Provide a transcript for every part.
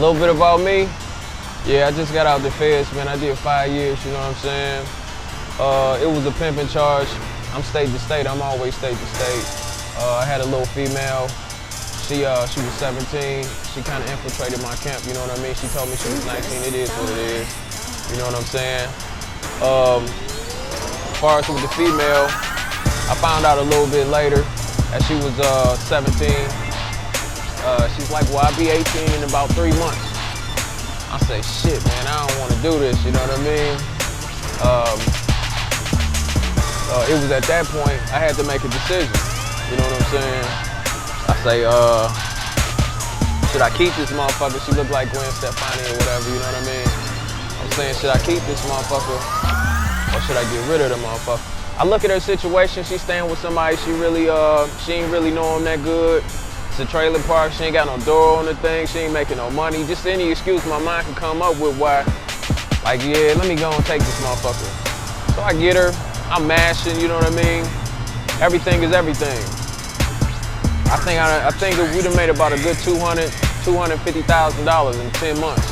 A little bit about me. Yeah, I just got out the feds, man. I did 5 years, you know what I'm saying? It was a pimping charge. I'm state to state, I'm always state to state. I had a little female. She was 17. She kind of infiltrated my camp, you know what I mean? She told me she was 19, it is what it is. You know what I'm saying? As far as with the female, I found out a little bit later that she was 17. She's like, well, I'll be 18 in about 3 months. I say, shit, man, I don't want to do this, you know what I mean? It was at that point, I had to make a decision, you know what I'm saying? I say, should I keep this motherfucker? She looked like Gwen Stefani or whatever, you know what I mean? I'm saying, should I keep this motherfucker or should I get rid of the motherfucker? I look at her situation, she's staying with somebody she ain't really know him that good. It's a trailer park, she ain't got no door on the thing, she ain't making no money. Just any excuse my mind can come up with why, like, yeah, let me go and take this motherfucker. So I get her, I'm mashing, you know what I mean? Everything is everything. I think we done made about a good $250,000 in 10 months.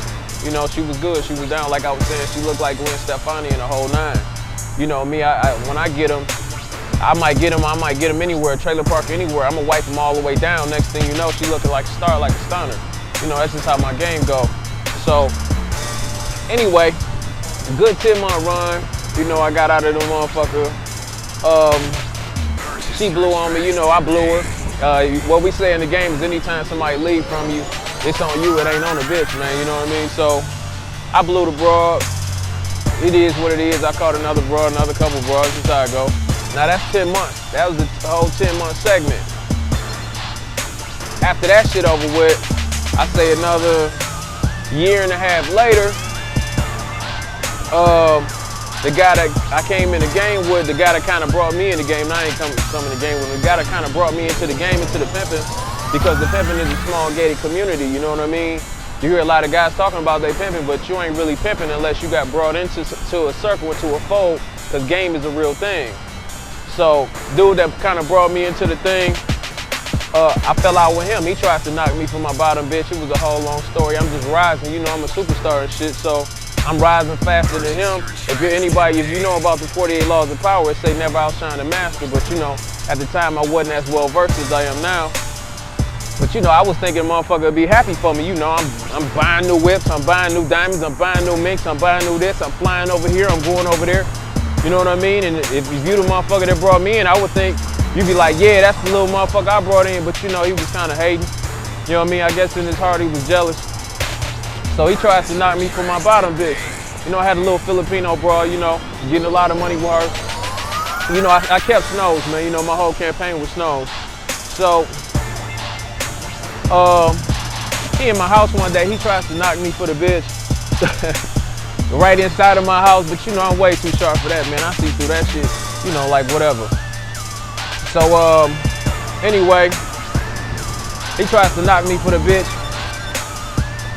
You know, she was good, she was down, like I was saying, she looked like Gwen Stefani and the whole nine. You know me, when I get them, I might get them anywhere, trailer park anywhere. I'm gonna wipe them all the way down. Next thing you know, she looking like a star, like a stunner. You know, that's just how my game go. So, anyway, good 10-month run. You know, I got out of the motherfucker. She blew on me, you know, I blew her. What we say in the game is anytime somebody leave from you, it's on you, it ain't on the bitch, man, you know what I mean? So, I blew the broad. It is what it is. I caught another broad, another couple broads, that's how I go. Now that's 10 months. That was the whole 10-month segment. After that shit over with, I say another year and a half later, the guy that I came in the game with, the guy that kind of brought me in the game, I ain't come in the game with him, the guy that kind of brought me into the game, into the pimping, because the pimping is a small gated community, you know what I mean? You hear a lot of guys talking about they pimping, but you ain't really pimping unless you got brought into a circle, into a fold, because game is a real thing. So, dude that kind of brought me into the thing, I fell out with him. He tried to knock me from my bottom, bitch. It was a whole long story. I'm just rising, you know, I'm a superstar and shit, so I'm rising faster than him. If you know about the 48 laws of power, it say never outshine the master, but you know, at the time I wasn't as well versed as I am now. But you know, I was thinking motherfucker would be happy for me. You know, I'm buying new whips, I'm buying new diamonds, I'm buying new minks, I'm buying new this, I'm flying over here, I'm going over there. You know what I mean? And if you the motherfucker that brought me in, I would think you'd be like, yeah, that's the little motherfucker I brought in. But you know, he was kind of hating. You know what I mean? I guess in his heart he was jealous. So he tried to knock me from my bottom bitch. You know, I had a little Filipino broad, you know, getting a lot of money for her. You know, I kept Snows, man. You know, my whole campaign was Snows. So, he in my house one day, he tries to knock me for the bitch. Right inside of my house, but you know, I'm way too sharp for that, man. I see through that shit, you know, like whatever. So, anyway, he tries to knock me for the bitch.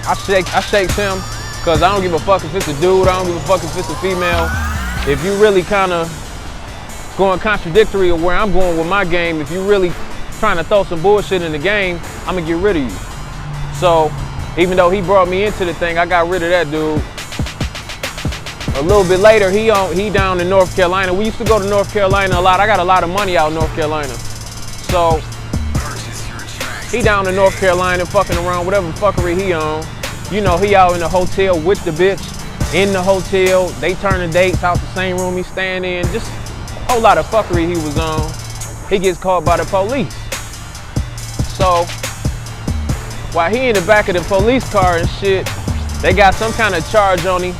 I shakes him, cause I don't give a fuck if it's a dude, I don't give a fuck if it's a female. If you really kinda going contradictory of where I'm going with my game, if you really trying to throw some bullshit in the game, I'm gonna get rid of you. So, even though he brought me into the thing, I got rid of that dude. A little bit later, he down in North Carolina. We used to go to North Carolina a lot. I got a lot of money out in North Carolina. So, he down in North Carolina fucking around, whatever fuckery he on. You know, he out in the hotel with the bitch, in the hotel. They turning dates out the same room he staying in. Just a whole lot of fuckery he was on. He gets caught by the police. So, while he in the back of the police car and shit, they got some kind of charge on him.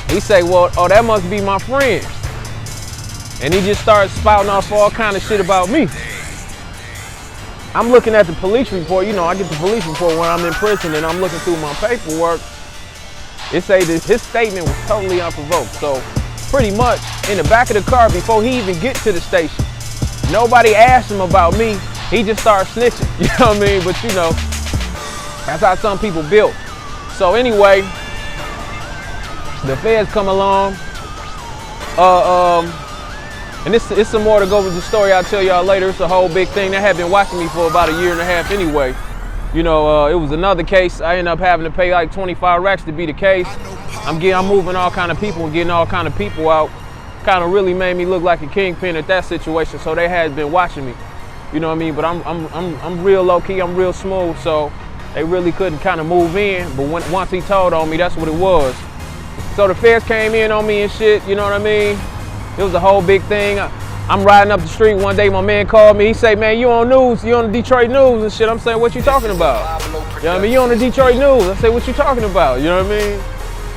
He say, well, oh, that must be my friend. And he just starts spouting off all kind of shit about me. I'm looking at the police report. You know, I get the police report when I'm in prison and I'm looking through my paperwork. It say that his statement was totally unprovoked. So pretty much in the back of the car before he even get to the station, nobody asked him about me. He just started snitching, you know what I mean? But you know, that's how some people built. So anyway, the feds come along, and it's some more to go with the story I'll tell y'all later. It's a whole big thing. They have been watching me for about a year and a half anyway. You know, it was another case. I ended up having to pay like 25 racks to be the case. I'm moving all kind of people and getting all kind of people out. Kind of really made me look like a kingpin at that situation. So they had been watching me. You know what I mean? But I'm real low key. I'm real smooth. So they really couldn't kind of move in. But once he told on me, that's what it was. So the feds came in on me and shit. You know what I mean? It was a whole big thing. I'm riding up the street one day, my man called me. He said, man, you on news, you on the Detroit news and shit. I'm saying, what you talking about? You know what I mean? You on the Detroit news. I said, what you talking about? You know what I mean?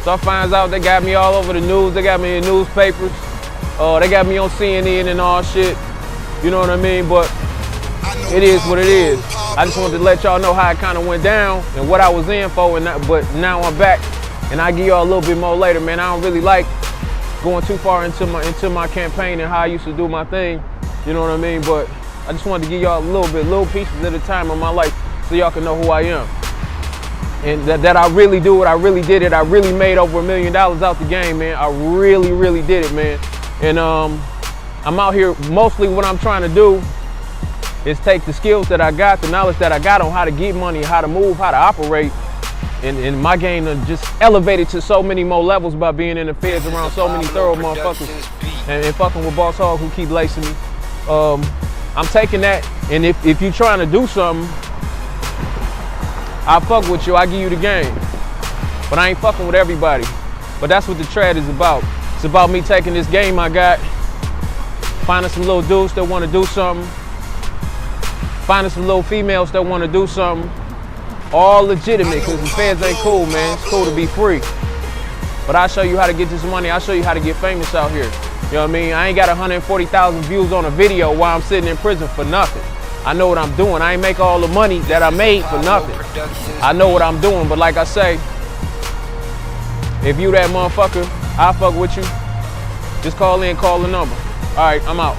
So I finds out they got me all over the news. They got me in newspapers. They got me on CNN and all shit. You know what I mean? But it is what it is. I just wanted to let y'all know how it kind of went down and what I was in for. But now I'm back and I'll give y'all a little bit more later, man. I don't really like going too far into my campaign and how I used to do my thing, you know what I mean? But I just wanted to give y'all a little pieces at a time of my life so y'all can know who I am. And that I really do it, I really did it. I really made over $1 million out the game, man. I really, really did it, man. And I'm out here, mostly what I'm trying to do is take the skills that I got, the knowledge that I got on how to get money, how to move, how to operate, and my game just elevated to so many more levels by being in the feds around so many thorough motherfuckers and fucking with Boss Hogg who keep lacing me. I'm taking that, and if you're trying to do something, I fuck with you, I give you the game. But I ain't fucking with everybody. But that's what the trad is about. It's about me taking this game I got, finding some little dudes that want to do something, finding some little females that want to do something, all legitimate, because the feds ain't cool, man. It's cool to be free. But I'll show you how to get this money. I'll show you how to get famous out here. You know what I mean? I ain't got 140,000 views on a video while I'm sitting in prison for nothing. I know what I'm doing. I ain't make all the money that I made for nothing. I know what I'm doing, but like I say, if you that motherfucker, I'll fuck with you. Just call in, call the number. All right, I'm out.